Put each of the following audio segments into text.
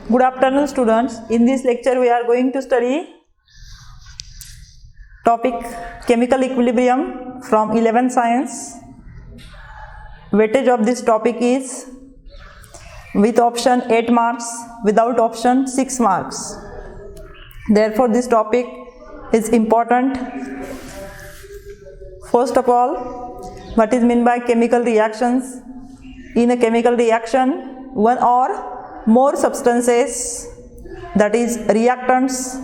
Good afternoon, students. In this lecture, we are going to study topic chemical equilibrium from 11th science. Weightage of this topic is with option 8 marks, without option 6 marks. Therefore, this topic is important. First of all, what is meant by chemical reactions? In a chemical reaction, one or more substances, that is reactants,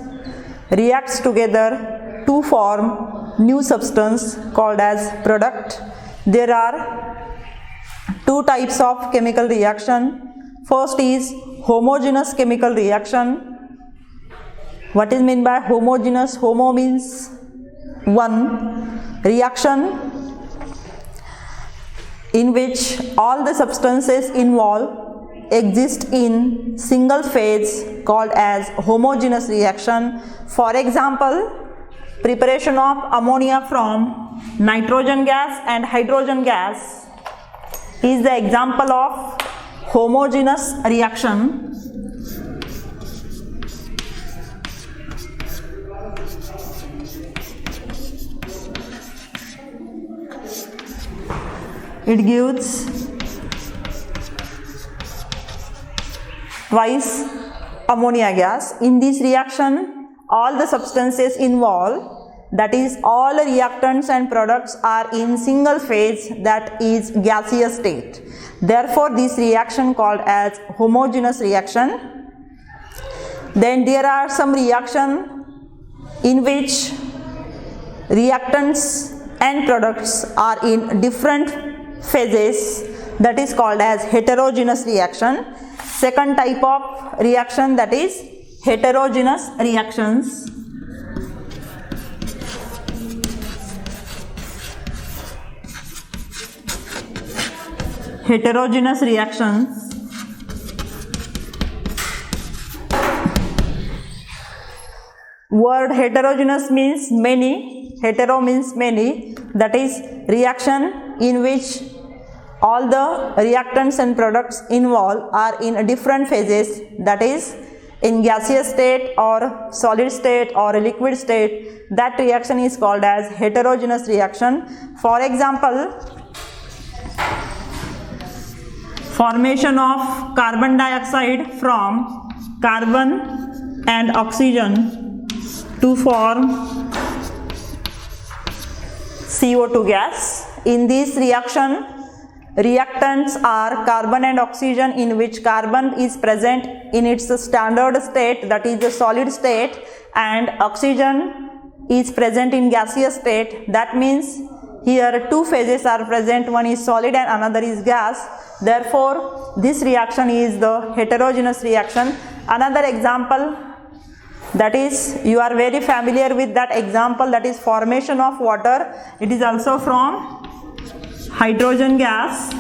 reacts together to form new substance called as product. There are two types of chemical reaction. First is homogeneous chemical reaction. What is meant by homogeneous? Homo means one. Reaction in which all the substances involved exist in single phase called as homogeneous reaction. For example, preparation of ammonia from nitrogen gas and hydrogen gas is the example of homogeneous reaction. It gives twice ammonia gas. In this reaction, all the substances involved, that is all reactants and products, are in single phase, that is gaseous state. Therefore, this reaction called as homogeneous reaction. Then there are some reaction in which reactants and products are in different phases, that is called as heterogeneous reaction. Second type of reaction, that is heterogeneous reactions. Heterogeneous reactions. Word heterogeneous means many. Hetero means many. That is reaction in which all the reactants and products involved are in different phases, that is in gaseous state or solid state or liquid state. That reaction is called as heterogeneous reaction. For example, formation of carbon dioxide from carbon and oxygen to form CO2 gas. In this reaction, reactants are carbon and oxygen, in which carbon is present in its standard state, that is the solid state, and oxygen is present in gaseous state. That means here two phases are present, one is solid and another is gas. Therefore, this reaction is the heterogeneous reaction. Another example, that is, you are very familiar with that example, that is formation of water. It is also from hydrogen gas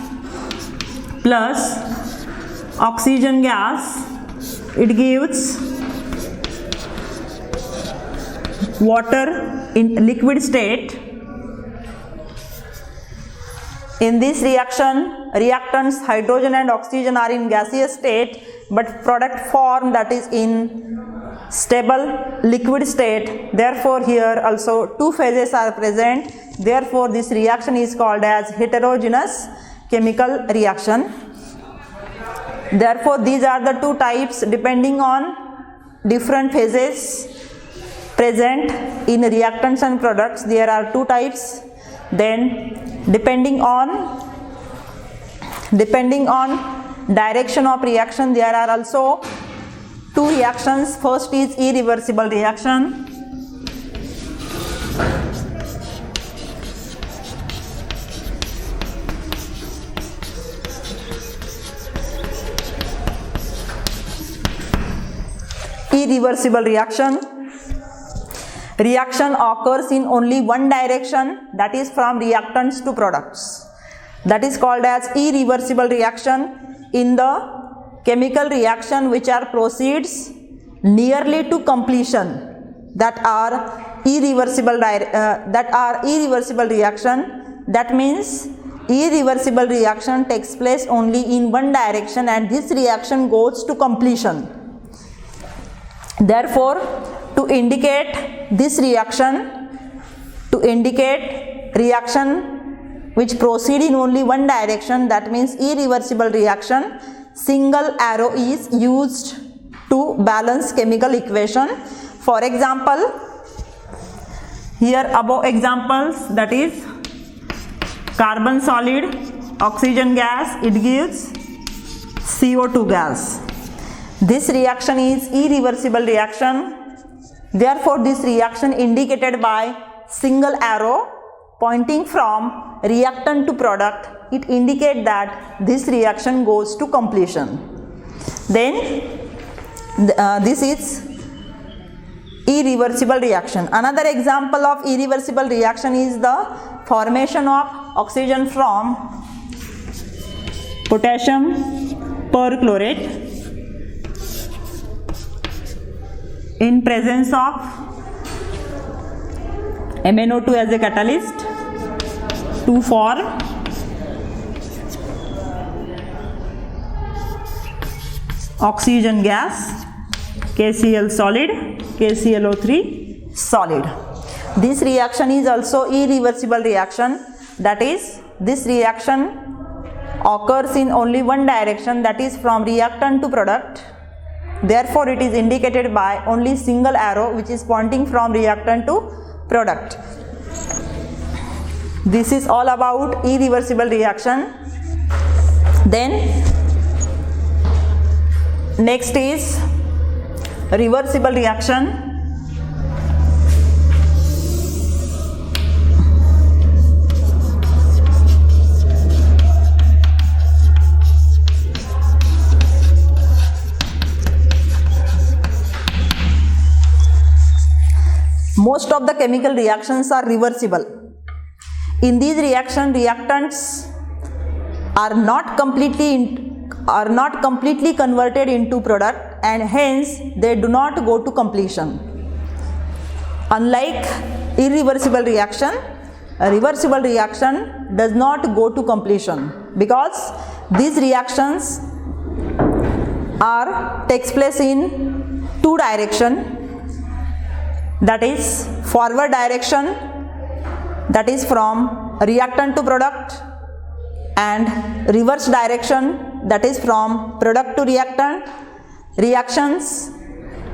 plus oxygen gas. It gives water in liquid state. In this reaction, reactants hydrogen and oxygen are in gaseous state, but product form, that is in stable liquid state. Therefore, here also two phases are present. Therefore, this reaction is called as heterogeneous chemical reaction. Therefore, these are the two types depending on different phases present in reactants and products. There are two types. Then depending on direction of reaction, there are also two reactions. First is irreversible reaction. Irreversible reaction. Reaction occurs in only one direction, that is from reactants to products. That is called as irreversible reaction. In the chemical reaction which are proceeds nearly to completion, that are irreversible reaction. That means irreversible reaction takes place only in one direction and this reaction goes to completion. Therefore, to indicate this reaction, which proceed in only one direction, that means irreversible reaction, single arrow is used to balance chemical equation. For example, here above examples, that is carbon solid, oxygen gas, it gives CO2 gas. This reaction is irreversible reaction. Therefore, this reaction indicated by single arrow pointing from reactant to product, it indicates that this reaction goes to completion. Then this is irreversible reaction. Another example of irreversible reaction is the formation of oxygen from potassium perchlorate in presence of MnO2 as a catalyst to form oxygen gas, KCl solid, KClO3 solid. This reaction is also irreversible reaction, that is, this reaction occurs in only one direction, that is from reactant to product. Therefore, it is indicated by only single arrow which is pointing from reactant to product. This is all about irreversible reaction. Then next is reversible reaction. Most of the chemical reactions are reversible. In these reactions, reactants are not completely converted into product, and hence they do not go to completion. Unlike irreversible reaction, a reversible reaction does not go to completion, because these reactions takes place in two directions. That is forward direction, that is from reactant to product, and reverse direction, that is from product to reactant. Reactions,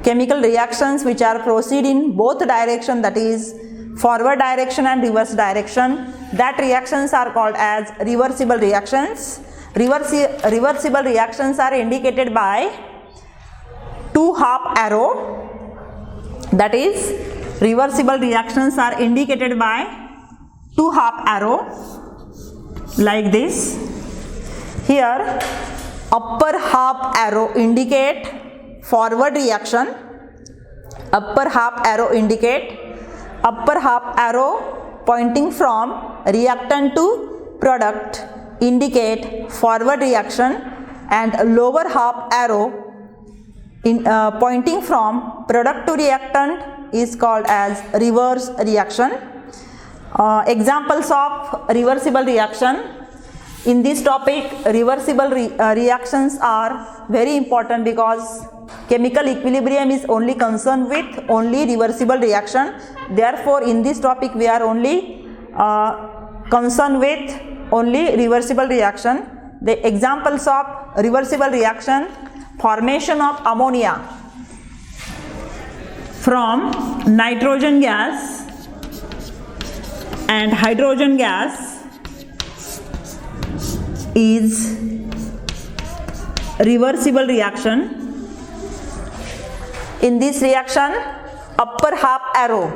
chemical reactions which are proceed in both direction, that is forward direction and reverse direction, that reactions are called as reversible reactions. Reversible reactions are indicated by two half arrow. That is, reversible reactions are indicated by two half arrow like this. Here upper half arrow indicate forward reaction, upper half arrow pointing from reactant to product indicate forward reaction, and lower half arrow pointing from product to reactant is called as reverse reaction. Examples of reversible reaction. In this topic, reversible reactions are very important because chemical equilibrium is only concerned with only reversible reaction. Therefore, in this topic we are only concerned with only reversible reaction. The examples of reversible reaction: formation of ammonia from nitrogen gas and hydrogen gas is reversible reaction. In this reaction, upper half arrow,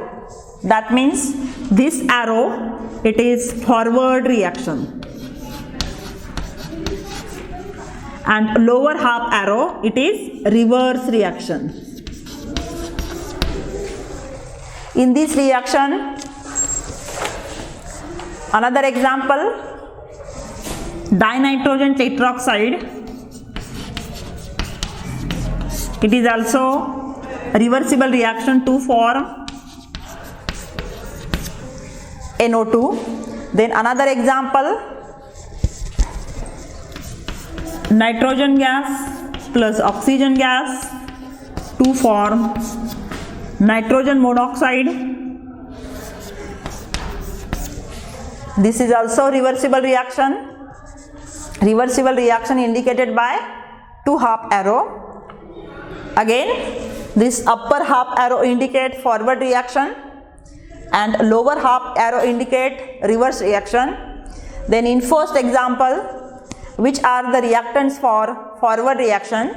that means this arrow, it is forward reaction, and lower half arrow, it is reverse reaction. In this reaction, another example, dinitrogen tetroxide, it is also reversible reaction to form NO2. Then another example, nitrogen gas plus oxygen gas to form nitrogen monoxide. This is also reversible reaction. Reversible reaction indicated by two half arrow. Again, this upper half arrow indicate forward reaction and lower half arrow indicate reverse reaction. Then in first example, which are the reactants for forward reaction?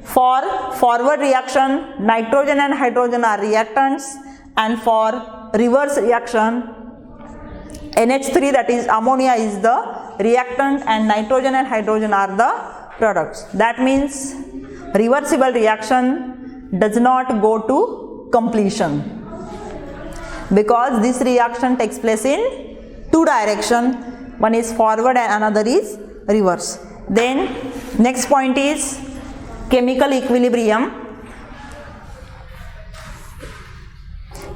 For forward reaction, nitrogen and hydrogen are reactants, and for reverse reaction, NH3, that is ammonia, is the reactant and nitrogen and hydrogen are the products. That means reversible reaction does not go to completion because this reaction takes place in two directions. One is forward and another is reverse. Then next point is chemical equilibrium.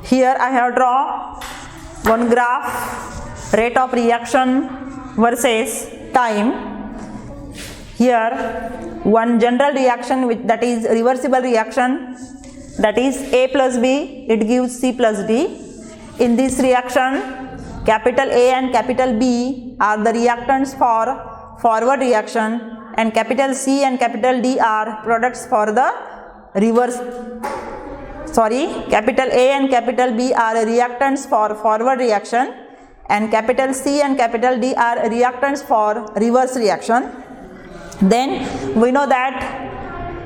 Here I have drawn one graph, rate of reaction versus time. Here one general reaction that is reversible reaction, that is A plus B, it gives C plus D. In this reaction, capital A and capital B are the reactants for forward reaction and capital C and capital D are products for the reverse. Capital A and capital B are reactants for forward reaction and capital C and capital D are reactants for reverse reaction. Then we know that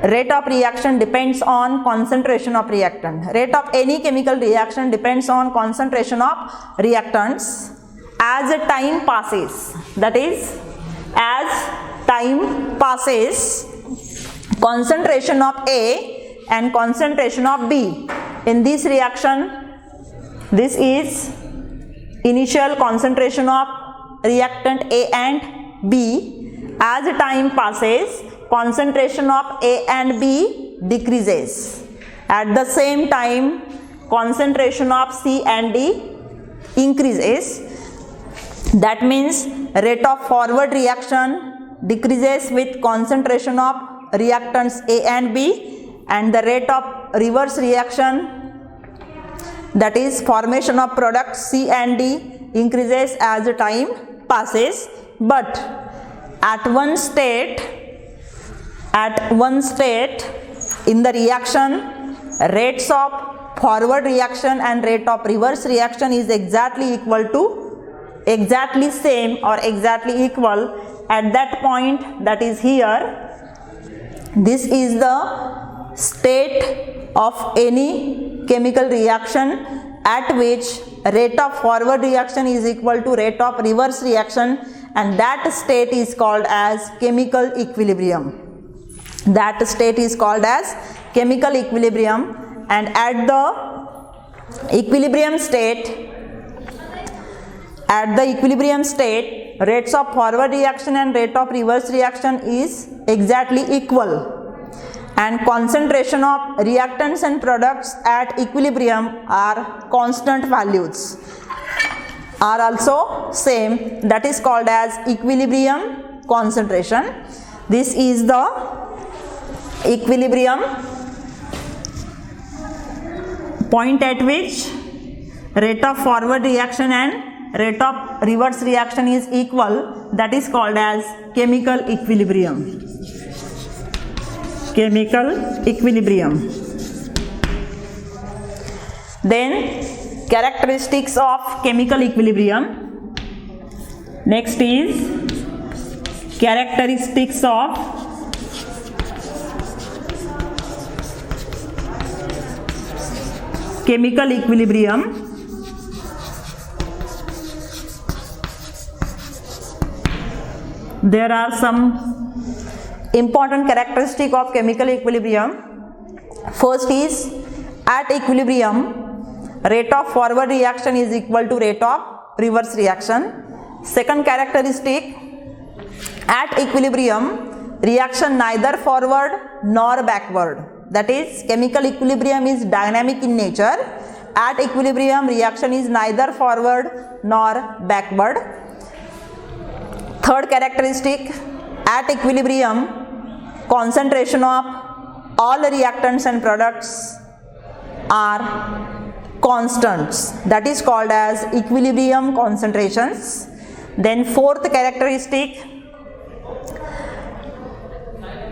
rate of reaction depends on concentration of reactant. Rate of any chemical reaction depends on concentration of reactants as time passes. That is, as time passes, concentration of A and concentration of B. In this reaction, this is initial concentration of reactant A and B. As time passes, concentration of A and B decreases. At the same time, concentration of C and D increases. That means rate of forward reaction decreases with concentration of reactants A and B, and the rate of reverse reaction, that is formation of products C and D, increases as time passes. But at one state in the reaction, rates of forward reaction and rate of reverse reaction is exactly equal to, exactly same or exactly equal at that point, that is here. This is the state of any chemical reaction at which rate of forward reaction is equal to rate of reverse reaction, and that state is called as chemical equilibrium. That state is called as chemical equilibrium, and at the equilibrium state, rates of forward reaction and rate of reverse reaction is exactly equal, and concentration of reactants and products at equilibrium are constant values, are also same. That is called as equilibrium concentration. This is the equilibrium point at which rate of forward reaction and rate of reverse reaction is equal. That is called as chemical equilibrium. Chemical equilibrium. Then characteristics of chemical equilibrium. Next is characteristics of chemical equilibrium. There are some important characteristics of chemical equilibrium. First is, at equilibrium, rate of forward reaction is equal to rate of reverse reaction. Second characteristic, at equilibrium, reaction neither forward nor backward. That is, chemical equilibrium is dynamic in nature. At equilibrium, reaction is neither forward nor backward. Third characteristic, at equilibrium, concentration of all reactants and products are constants. That is called as equilibrium concentrations. Then fourth characteristic,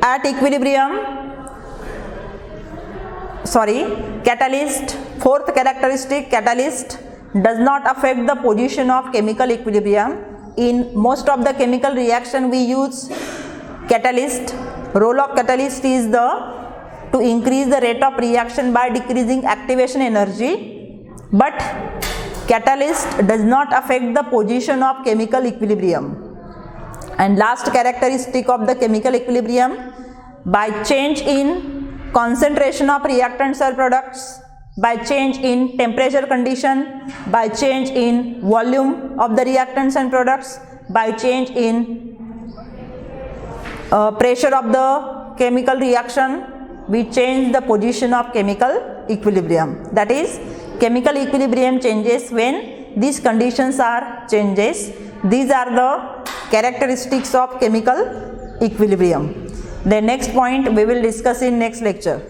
at equilibrium, catalyst, fourth characteristic, catalyst does not affect the position of chemical equilibrium. In most of the chemical reaction we use catalyst. Role of catalyst is to increase the rate of reaction by decreasing activation energy, but catalyst does not affect the position of chemical equilibrium. And last characteristic of the chemical equilibrium, by change in concentration of reactants or products, by change in temperature condition, by change in volume of the reactants and products, by change in pressure of the chemical reaction, we change the position of chemical equilibrium. That is, chemical equilibrium changes when these conditions are changes. These are the characteristics of chemical equilibrium. The next point we will discuss in next lecture.